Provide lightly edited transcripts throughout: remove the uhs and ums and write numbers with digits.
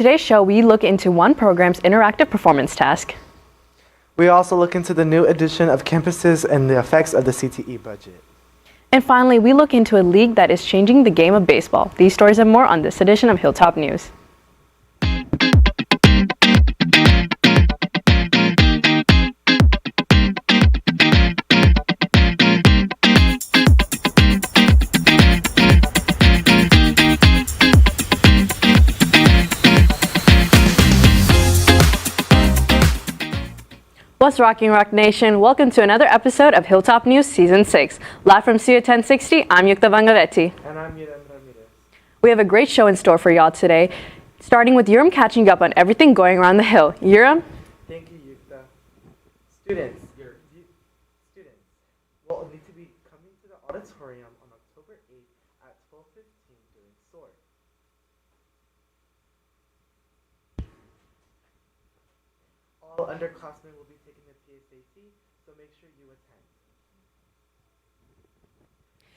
Today's show, we look into one program's interactive performance task. We also look into the new edition of campuses and the effects of the CTE budget. And finally, we look into a league that is changing the game of baseball. These stories and more on this edition of Hilltop News. What's rocking, Rock Nation? Welcome to another episode of Hilltop News Season 6. Live from Studio 1060, I'm Yuktha Vangaveti. And I'm Yurem Ramirez. We have a great show in store for y'all today, starting with Yurem catching up on everything going around the Hill. Yurem? Thank you, Yuktha. Students will need to be coming to the auditorium on October 8th at 12:15 during SOAR. All underclassmen will be taking the PSAT, so make sure you attend.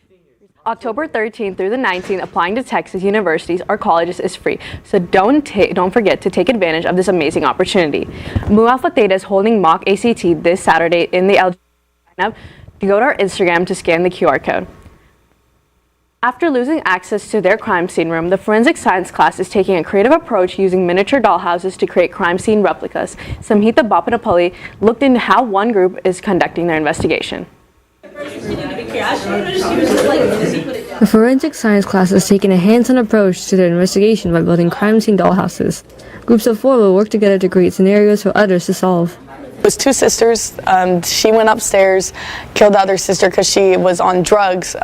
Seniors, October 13th through the 19th, applying to Texas universities or colleges is free, so don't forget to take advantage of this amazing opportunity. Mu Alpha Theta is holding mock ACT this Saturday in the LG. Sign up to go to our Instagram to scan the QR code. After losing access to their crime scene room, the forensic science class is taking a creative approach using miniature dollhouses to create crime scene replicas. Samhita Bapanapalli looked into how one group is conducting their investigation. The forensic science class is taking a hands-on approach to their investigation by building crime scene dollhouses. Groups of 4 will work together to create scenarios for others to solve. It was 2 sisters. She went upstairs, killed the other sister because she was on drugs,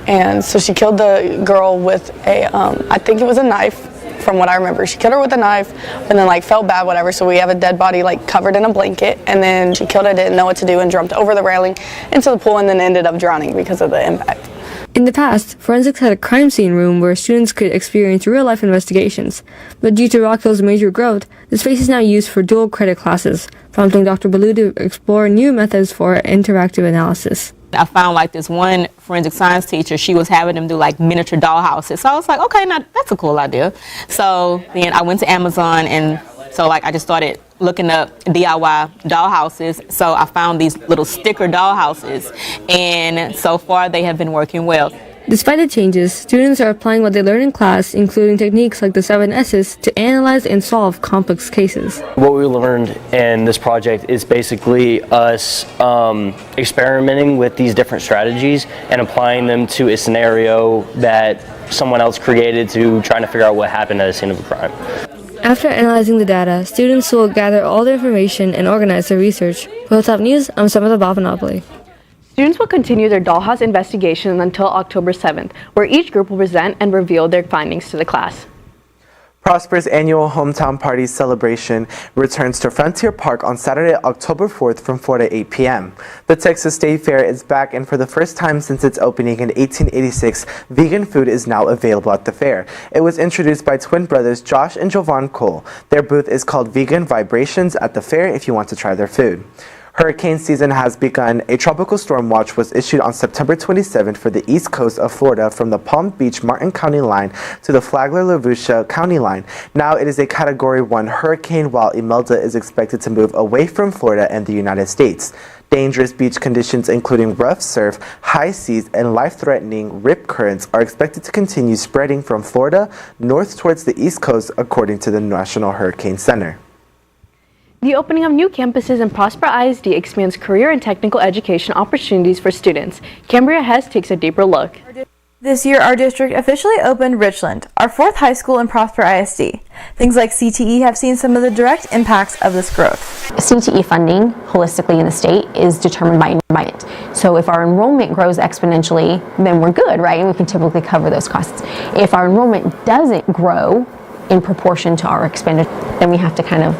and so she killed the girl with a, I think it was a knife, from what I remember. She killed her with a knife, and then felt bad, whatever. So we have a dead body covered in a blanket, and then she killed her, didn't know what to do, and jumped over the railing into the pool, and then ended up drowning because of the impact. In the past, forensics had a crime scene room where students could experience real-life investigations, but due to Rock Hill's major growth, the space is now used for dual credit classes, prompting Dr. Balu to explore new methods for interactive analysis. I found this one forensic science teacher, she was having them do miniature dollhouses. So I was like, okay, now that's a cool idea. So then I went to Amazon, and so I just started looking up DIY dollhouses. So I found these little sticker dollhouses, and so far they have been working well. Despite the changes, students are applying what they learn in class, including techniques like the 7 S's, to analyze and solve complex cases. What we learned in this project is basically us experimenting with these different strategies and applying them to a scenario that someone else created to trying to figure out what happened at a scene of a crime. After analyzing the data, students will gather all the information and organize their research. For Hilltop News, I'm Samantha Bapanopoulos. Students will continue their dollhouse investigation until October 7th, where each group will present and reveal their findings to the class. Prosper's annual hometown party celebration returns to Frontier Park on Saturday, October 4th from 4 to 8 p.m. The Texas State Fair is back, and for the first time since its opening in 1886, vegan food is now available at the fair. It was introduced by twin brothers Josh and Jovan Cole. Their booth is called Vegan Vibrations at the fair if you want to try their food. Hurricane season has begun. A tropical storm watch was issued on September 27th for the east coast of Florida from the Palm Beach-Martin County line to the Flagler-Volusia County line. Now it is a Category 1 hurricane, while Imelda is expected to move away from Florida and the United States. Dangerous beach conditions, including rough surf, high seas, and life-threatening rip currents, are expected to continue spreading from Florida north towards the east coast, according to the National Hurricane Center. The opening of new campuses in Prosper ISD expands career and technical education opportunities for students. Cambria Hess takes a deeper look. This year, our district officially opened Richland, our 4th high school in Prosper ISD. Things like CTE have seen some of the direct impacts of this growth. CTE funding holistically in the state is determined by enrollment. So if our enrollment grows exponentially, then we're good, right? And we can typically cover those costs. If our enrollment doesn't grow in proportion to our expenditure, then we have to kind of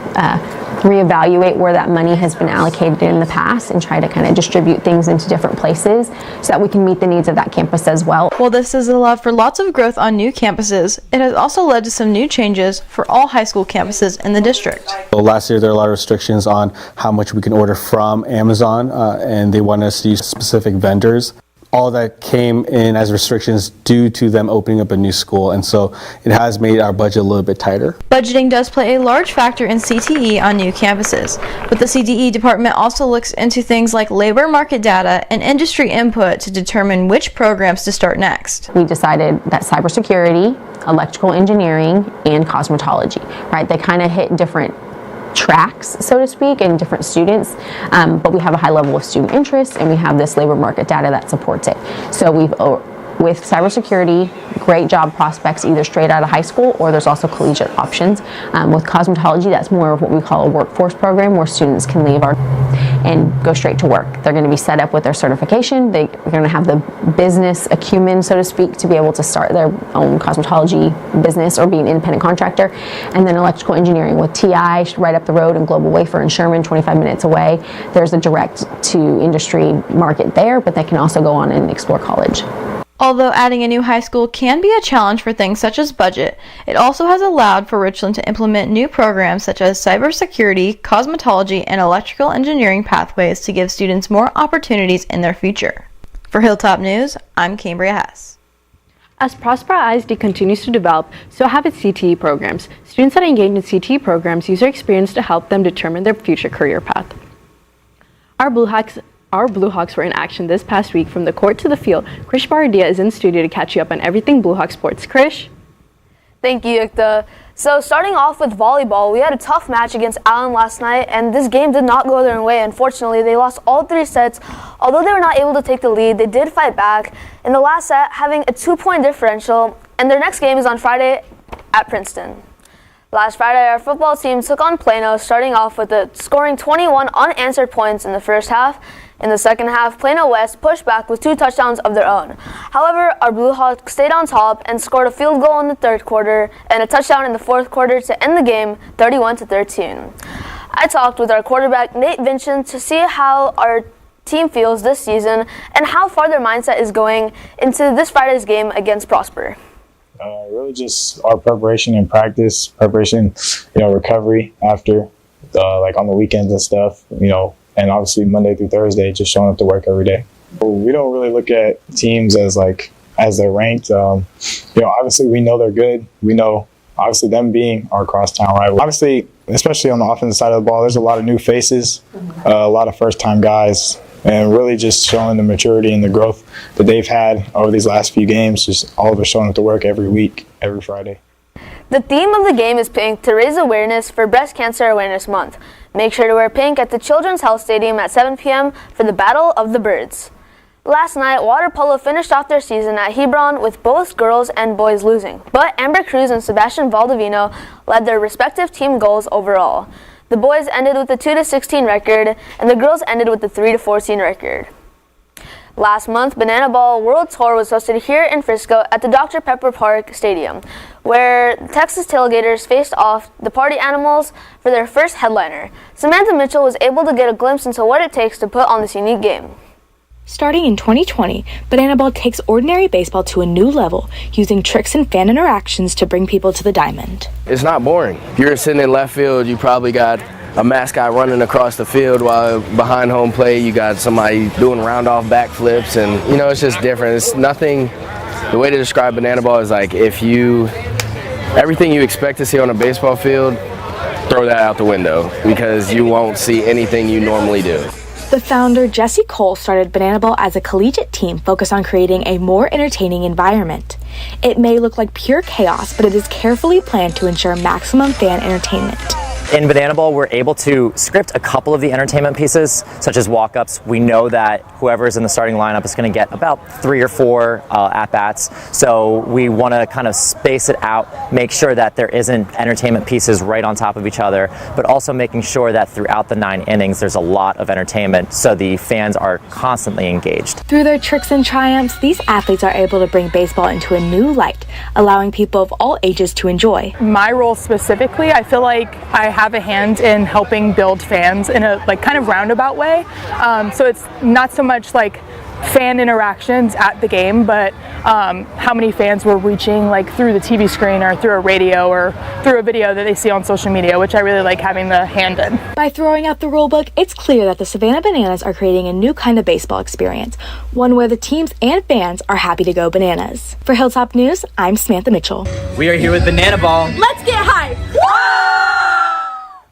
reevaluate where that money has been allocated in the past and try to kind of distribute things into different places so that we can meet the needs of that campus as well. While this has allowed for lots of growth on new campuses, it has also led to some new changes for all high school campuses in the district. So last year there were a lot of restrictions on how much we can order from Amazon, and they wanted us to use specific vendors. all that came in as restrictions due to them opening up a new school. And so it has made our budget a little bit tighter. Budgeting does play a large factor in CTE on new campuses, but the CTE department also looks into things like labor market data and industry input to determine which programs to start next. We decided that cybersecurity, electrical engineering, and cosmetology, right? They kind of hit different tracks, so to speak, and different students, but we have a high level of student interest, and we have this labor market data that supports it. So with cybersecurity, great job prospects either straight out of high school, or there's also collegiate options. With cosmetology, that's more of what we call a workforce program, where students can leave and go straight to work. They're going to be set up with their certification. They're going to have the business acumen, so to speak, to be able to start their own cosmetology business or be an independent contractor. And then electrical engineering with TI right up the road, and Global Wafer in Sherman, 25 minutes away. There's a direct to industry market there, but they can also go on and explore college. Although adding a new high school can be a challenge for things such as budget, it also has allowed for Richland to implement new programs such as cybersecurity, cosmetology, and electrical engineering pathways to give students more opportunities in their future. For Hilltop News, I'm Cambria Hess. As Prosper ISD continues to develop, so have its CTE programs. Students that engage in CTE programs use their experience to help them determine their future career path. Our Blue Hawks were in action this past week from the court to the field. Krish Bharadiya is in studio to catch you up on everything Blue Hawk sports. Krish? Thank you, Yuktha. So starting off with volleyball, we had a tough match against Allen last night, and this game did not go their way. Unfortunately, they lost all 3 sets. Although they were not able to take the lead, they did fight back in the last set, having a 2-point differential, and their next game is on Friday at Princeton. Last Friday, our football team took on Plano, starting off with scoring 21 unanswered points in the first half. In the second half, Plano West pushed back with 2 touchdowns of their own. However, our Blue Hawks stayed on top and scored a field goal in the third quarter and a touchdown in the fourth quarter to end the game 31-13. I talked with our quarterback, Nate Vincent, to see how our team feels this season and how far their mindset is going into this Friday's game against Prosper. Really just our preparation and practice, recovery after, like on the weekends and stuff, and obviously Monday through Thursday, just showing up to work every day. We don't really look at teams as they're ranked. Obviously we know they're good. We know obviously them being our crosstown rival. Obviously, especially on the offensive side of the ball, there's a lot of new faces, a lot of first-time guys, and really just showing the maturity and the growth that they've had over these last few games. Just all of us showing up to work every week, every Friday. The theme of the game is pink to raise awareness for Breast Cancer Awareness Month. Make sure to wear pink at the Children's Health Stadium at 7 p.m. for the Battle of the Birds. Last night, water polo finished off their season at Hebron with both girls and boys losing, but Amber Cruz and Sebastian Valdivino led their respective team goals overall. The boys ended with a 2-16 record, and the girls ended with a 3-14 record. Last month, Banana Ball World Tour was hosted here in Frisco at the Dr. Pepper Park Stadium, where Texas Tailgaters faced off the Party Animals for their first headliner. Samantha Mitchell was able to get a glimpse into what it takes to put on this unique game. Starting in 2020, Banana Ball takes ordinary baseball to a new level, using tricks and fan interactions to bring people to the diamond. It's not boring. If you're sitting in left field, you probably got a mascot running across the field, while behind home plate you got somebody doing round-off backflips, and it's just different. It's nothing. The way to describe Banana Ball is like everything you expect to see on a baseball field, throw that out the window, because you won't see anything you normally do. The founder, Jesse Cole, started Banana Ball as a collegiate team focused on creating a more entertaining environment. It may look like pure chaos, but it is carefully planned to ensure maximum fan entertainment. In Banana Ball, we're able to script a couple of the entertainment pieces, such as walk-ups. We know that whoever is in the starting lineup is going to get about 3 or 4 at-bats. So we want to kind of space it out, make sure that there isn't entertainment pieces right on top of each other, but also making sure that throughout the 9 innings, there's a lot of entertainment, so the fans are constantly engaged. Through their tricks and triumphs, these athletes are able to bring baseball into a new light, allowing people of all ages to enjoy. My role specifically, I feel like I have a hand in helping build fans in a kind of roundabout way. So it's not so much like fan interactions at the game, but how many fans were reaching like through the TV screen or through a radio or through a video that they see on social media, which I really like having the hand in. By throwing out the rulebook, it's clear that the Savannah Bananas are creating a new kind of baseball experience, one where the teams and fans are happy to go bananas. For Hilltop News, I'm Samantha Mitchell. We are here with Banana Ball. Let's get hype!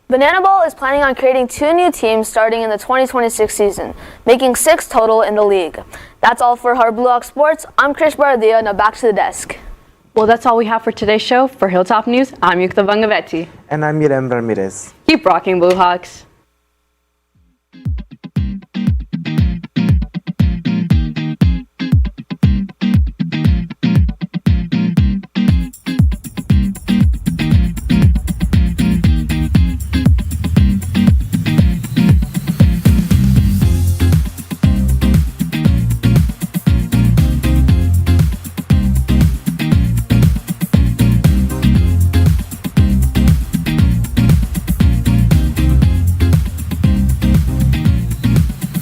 Banana Ball is planning on creating 2 new teams starting in the 2026 season, making 6 total in the league. That's all for Hard Blue Hawk Sports. I'm Krish Bharadiya. Now back to the desk. Well, that's all we have for today's show. For Hilltop News, I'm Yuktha Vangaveti. And I'm Yurem Ramirez. Keep rocking, Blue Hawks.